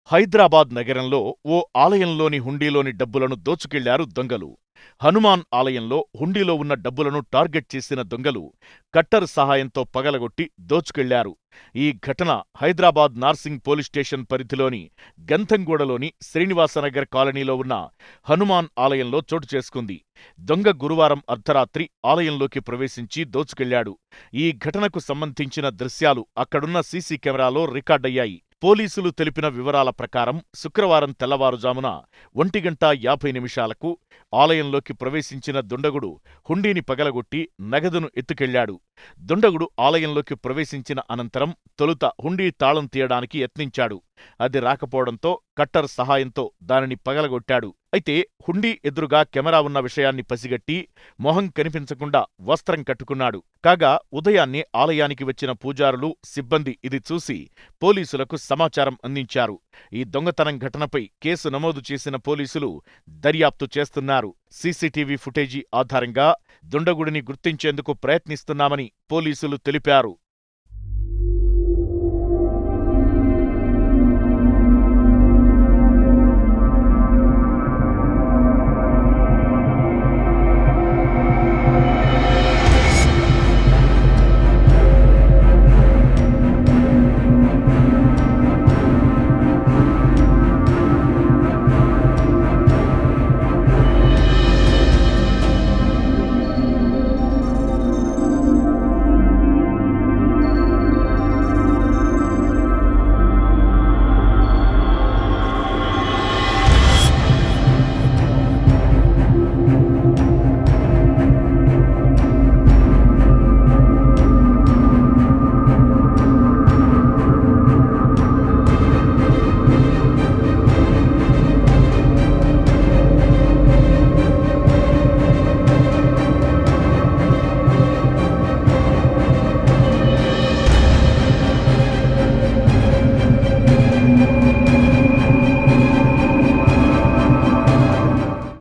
హైదరాబాద్ నగరంలో ఓ ఆలయంలోని హుండీలోని డబ్బులను దోచుకెళ్లారు దొంగలు. హనుమాన్ ఆలయంలో హుండీలో ఉన్న డబ్బులను టార్గెట్ చేసిన దొంగలు కట్టర్ సహాయంతో పగలగొట్టి దోచుకెళ్లారు. ఈ ఘటన హైదరాబాద్ నార్సింగ్ పోలీస్ స్టేషన్ పరిధిలోని గంథంగూడలోని శ్రీనివాసనగర్ కాలనీలో ఉన్న హనుమాన్ ఆలయంలో చోటు చేసుకుంది. దొంగ గురువారం అర్ధరాత్రి ఆలయంలోకి ప్రవేశించి దోచుకెళ్లాడు. ఈ ఘటనకు సంబంధించిన దృశ్యాలు అక్కడున్న సీసీ కెమెరాలో రికార్డయ్యాయి. పోలీసులు తెలిపిన వివరాల ప్రకారం శుక్రవారం తెల్లవారుజామున 1:50 ఆలయంలోకి ప్రవేశించిన దుండగుడు హుండీని పగలగొట్టి నగదును ఎత్తుకెళ్లాడు. దుండగుడు ఆలయంలోకి ప్రవేశించిన అనంతరం తొలుత హుండీ తాళం తీయడానికి యత్నించాడు. అది రాకపోవడంతో కట్టర్ సహాయంతో దానిని పగలగొట్టాడు. అయితే హుండీ ఎదురుగా కెమెరా ఉన్న విషయాన్ని పసిగట్టి మొహం కనిపించకుండా వస్త్రం కట్టుకున్నాడు. కాగా ఉదయాన్నే ఆలయానికి వచ్చిన పూజారులు, సిబ్బంది ఇది చూసి పోలీసులకు సమాచారం అందించారు. ఈ దొంగతనం ఘటనపై కేసు నమోదు చేసిన పోలీసులు దర్యాప్తు చేస్తున్నారు. సీసీటీవీ ఫుటేజీ ఆధారంగా దుండగుడిని గుర్తించేందుకు ప్రయత్నిస్తున్నామని పోలీసులు తెలిపారు.